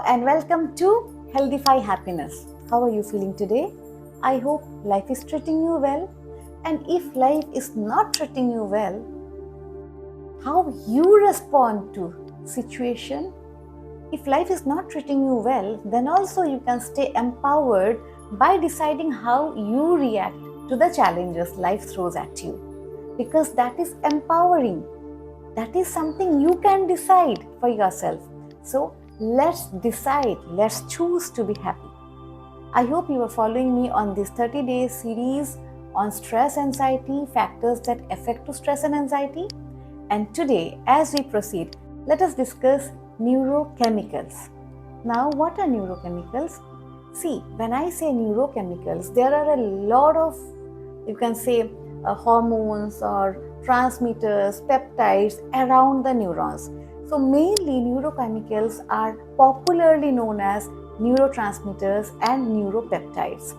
and welcome to Healthify Happiness. How are you feeling today? I hope life is treating you well. And if life is not treating you well, how you respond to situation. If life is not treating you well, then also you can stay empowered by deciding how you react to the challenges life throws at you. Because that is empowering. That is something you can decide for yourself. So let's decide, let's choose to be happy. I hope you are following me on this 30-day series on stress, anxiety, factors that affect to stress and anxiety. And today, as we proceed, let us discuss neurochemicals. Now, what are neurochemicals? See, when I say neurochemicals, there are a lot of, you can say, hormones or transmitters, peptides around the neurons. So mainly neurochemicals are popularly known as neurotransmitters and neuropeptides.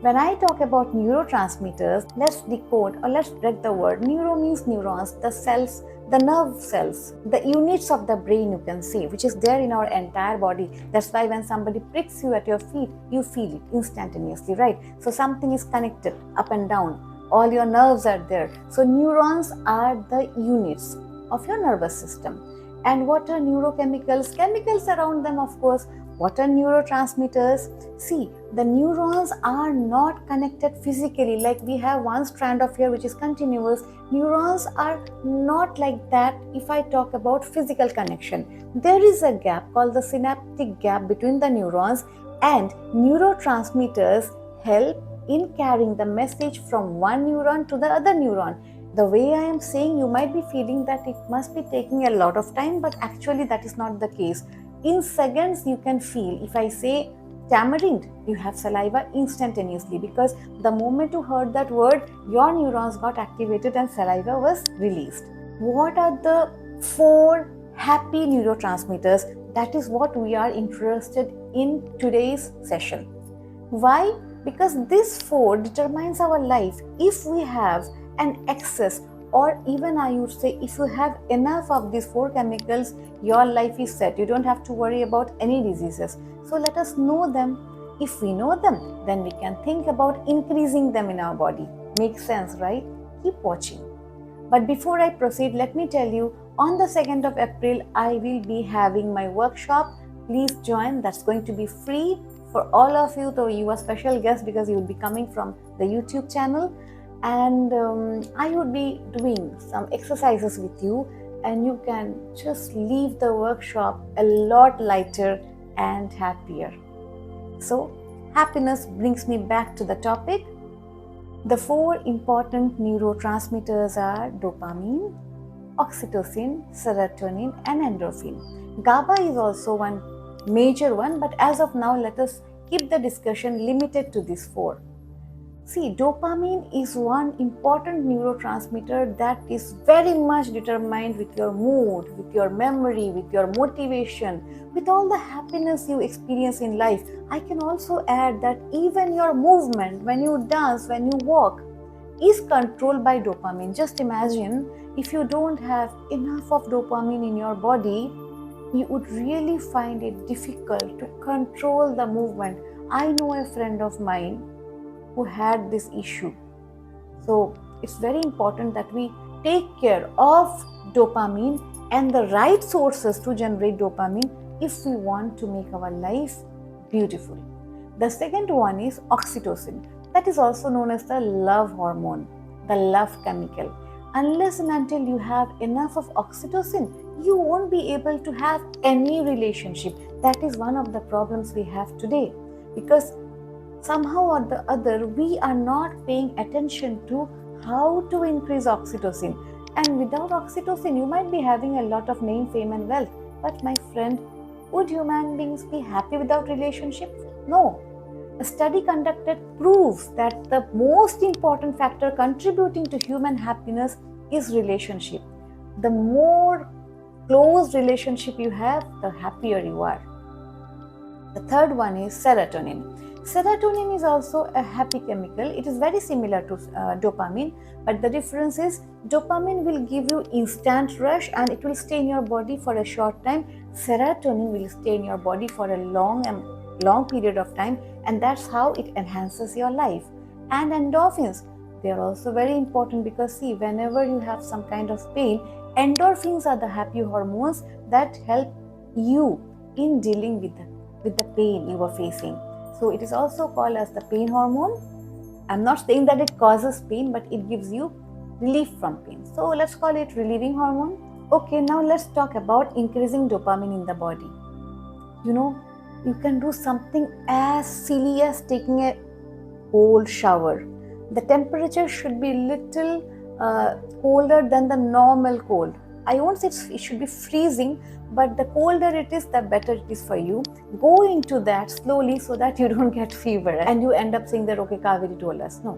When I talk about neurotransmitters, let's decode or let's break the word. Neuro means neurons, the cells, the nerve cells, the units of the brain, you can say, which is there in our entire body. That's why when somebody pricks you at your feet, you feel it instantaneously, right? So something is connected up and down. All your nerves are there. So neurons are the units of your nervous system. And what are neurochemicals? Chemicals around them, of course. What are neurotransmitters? See, the neurons are not connected physically, like we have one strand of hair which is continuous. Neurons are not like that if I talk about physical connection. There is a gap called the synaptic gap between the neurons, and neurotransmitters help in carrying the message from one neuron to the other neuron. The way I am saying, you might be feeling that it must be taking a lot of time, but actually that is not the case. In seconds you can feel. If I say tamarind, you have saliva instantaneously, because the moment you heard that word, your neurons got activated and saliva was released. What are the 4 happy neurotransmitters? That is what we are interested in today's session. Why? Because this 4 determines our life. If we have an excess, or even I would say if you have enough of these 4 chemicals, your life is set. You don't have to worry about any diseases. So let us know them. If we know them, then we can think about increasing them in our body. Makes sense, right? Keep watching. But before I proceed, let me tell you, on the 2nd of April, I will be having my workshop. Please join. That's going to be free for all of you, though you are special guest because you will be coming from the YouTube channel. And I would be doing some exercises with you, and you can just leave the workshop a lot lighter and happier. So happiness brings me back to the topic. The 4 important neurotransmitters are dopamine, oxytocin, serotonin and endorphin. GABA is also one major one, but as of now let us keep the discussion limited to these 4. See, dopamine is one important neurotransmitter that is very much determined with your mood, with your memory, with your motivation, with all the happiness you experience in life. I can also add that even your movement, when you dance, when you walk, is controlled by dopamine. Just imagine if you don't have enough of dopamine in your body, you would really find it difficult to control the movement. I know a friend of mine who had this issue. So it's very important that we take care of dopamine and the right sources to generate dopamine if we want to make our life beautiful. The second one is oxytocin. That is also known as the love hormone, the love chemical. Unless and until you have enough of oxytocin, you won't be able to have any relationship. That is one of the problems we have today, because somehow or the other, we are not paying attention to how to increase oxytocin. And without oxytocin, you might be having a lot of name, fame and wealth. But my friend, would human beings be happy without relationship? No. A study conducted proves that the most important factor contributing to human happiness is relationship. The more close relationship you have, the happier you are. The third one is serotonin. Serotonin is also a happy chemical. It is very similar to dopamine, but the difference is dopamine will give you instant rush and it will stay in your body for a short time. Serotonin will stay in your body for a long period of time, and that's how it enhances your life. And endorphins, they are also very important because see, whenever you have some kind of pain, endorphins are the happy hormones that help you in dealing with the pain you are facing. So it is also called as the pain hormone. I'm not saying that it causes pain, but it gives you relief from pain. So let's call it relieving hormone. Okay, now let's talk about increasing dopamine in the body. You know, you can do something as silly as taking a cold shower. The temperature should be little colder than the normal cold. I won't say it should be freezing, but the colder it is, the better it is for you. Go into that slowly so that you don't get fever and you end up saying that, okay, Kaveri told us. No.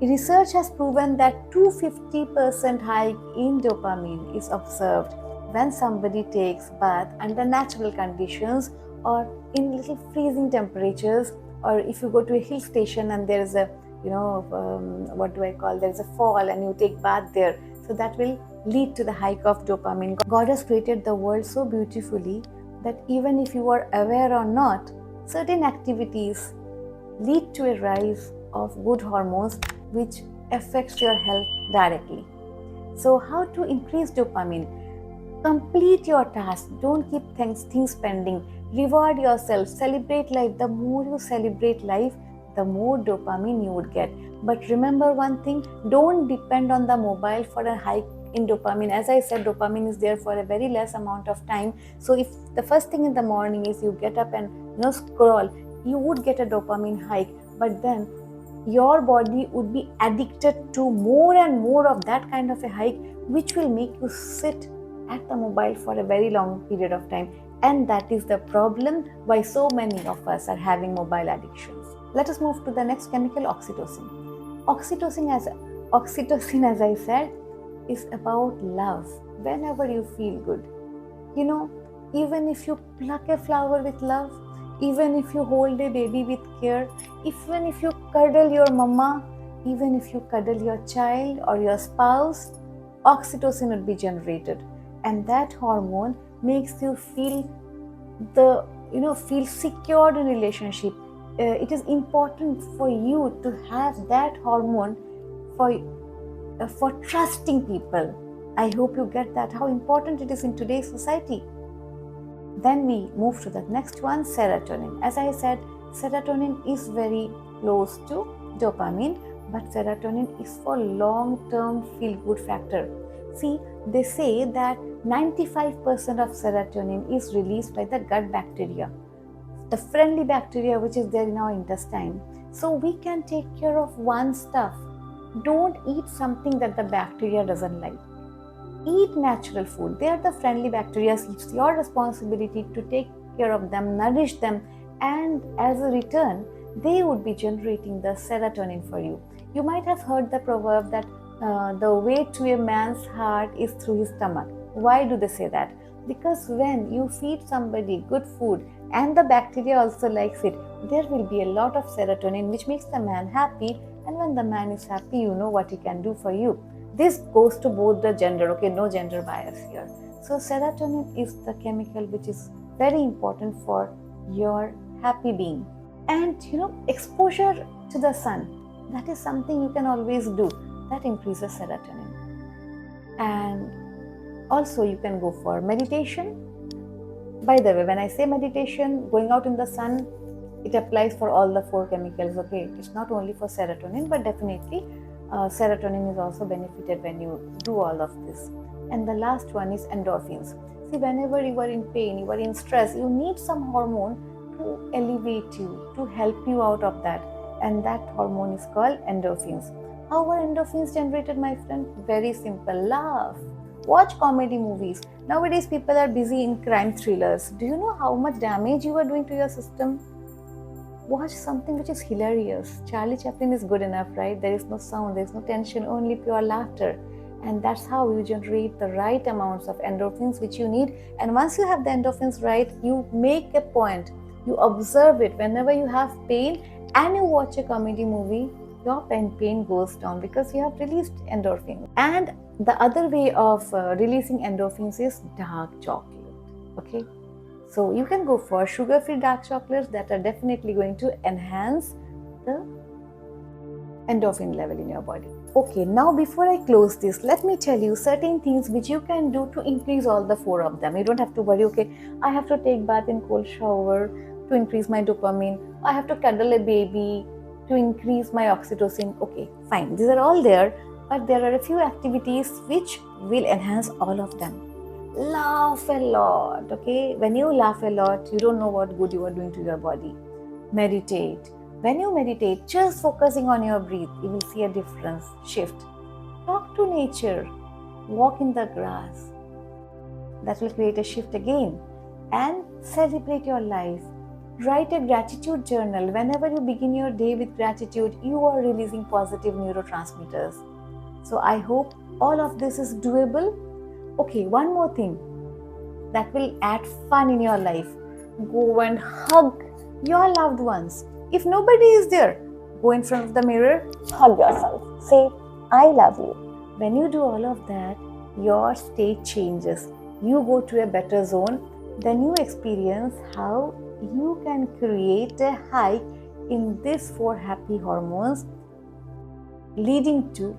Research has proven that 250% hike in dopamine is observed when somebody takes bath under natural conditions or in little freezing temperatures, or if you go to a hill station and there is a there is a fall and you take bath there. So that will lead to the hike of dopamine. God has created the world so beautifully that even if you are aware or not, certain activities lead to a rise of good hormones which affects your health directly. So how to increase dopamine? Complete your task. Don't keep things pending. Reward yourself. Celebrate life. The more you celebrate life, the more dopamine you would get. But remember one thing, don't depend on the mobile for a hike in dopamine. As I said, dopamine is there for a very less amount of time. So if the first thing in the morning is you get up and scroll, you would get a dopamine hike. But then your body would be addicted to more and more of that kind of a hike, which will make you sit at the mobile for a very long period of time. And that is the problem why so many of us are having mobile addictions. Let us move to the next chemical, oxytocin. Oxytocin, as I said, is about love. Whenever you feel good, even if you pluck a flower with love, even if you hold a baby with care, even if you cuddle your mama, even if you cuddle your child or your spouse, oxytocin would be generated. And that hormone makes you feel feel secured in relationship. It is important for you to have that hormone for trusting people. I hope you get that, how important it is in today's society. Then we move to the next one, serotonin. As I said, serotonin is very close to dopamine, but serotonin is for long-term feel-good factor. See, they say that 95% of serotonin is released by the gut bacteria, the friendly bacteria which is there in our intestine. So we can take care of one stuff. Don't eat something that the bacteria doesn't like. Eat natural food. They are the friendly bacteria. It's your responsibility to take care of them, nourish them, and as a return, they would be generating the serotonin for you. You might have heard the proverb that the way to a man's heart is through his stomach. Why do they say that? Because when you feed somebody good food and the bacteria also likes it, there will be a lot of serotonin which makes the man happy, and when the man is happy, you know what he can do for you. This goes to both the gender, okay, no gender bias here. So serotonin is the chemical which is very important for your happy being. And exposure to the sun, that is something you can always do. That increases serotonin. And also you can go for meditation. By the way, when I say meditation, going out in the sun, it applies for all the 4 chemicals, okay? It's not only for serotonin, but definitely serotonin is also benefited when you do all of this. And the last one is endorphins. See, whenever you are in pain, you are in stress, you need some hormone to elevate you, to help you out of that. And that hormone is called endorphins. How are endorphins generated, my friend? Very simple. Laugh. Watch comedy movies. Nowadays, people are busy in crime thrillers. Do you know how much damage you are doing to your system? Watch something which is hilarious. Charlie Chaplin is good enough, right? There is no sound, there is no tension, only pure laughter. And that's how you generate the right amounts of endorphins which you need. And once you have the endorphins right, you make a point. You observe it whenever you have pain and you watch a comedy movie, your pain goes down because you have released endorphins. And the other way of releasing endorphins is dark chocolate. Okay, so you can go for sugar-free dark chocolates that are definitely going to enhance the endorphin level in your body. Okay, now before I close this, let me tell you certain things which you can do to increase all the four of them. You don't have to worry, okay, I have to take bath in cold shower to increase my dopamine, I have to cuddle a baby to increase my oxytocin. Okay, fine, these are all there, but there are a few activities which will enhance all of them. Laugh a lot, okay? When you laugh a lot, you don't know what good you are doing to your body. Meditate. When you meditate, just focusing on your breath, you will see a difference, shift. Talk to nature, walk in the grass. That will create a shift again. And celebrate your life. Write a gratitude journal. Whenever you begin your day with gratitude, you are releasing positive neurotransmitters. So I hope all of this is doable. Okay, one more thing that will add fun in your life. Go and hug your loved ones. If nobody is there, go in front of the mirror, hug yourself. Say, I love you. When you do all of that, your state changes. You go to a better zone. Then you experience how you can create a high in these 4 happy hormones, leading to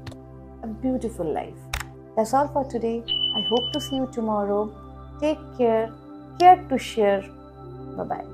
a beautiful life. That's all for today. I hope to see you tomorrow. Take care. Care to share. Bye-bye.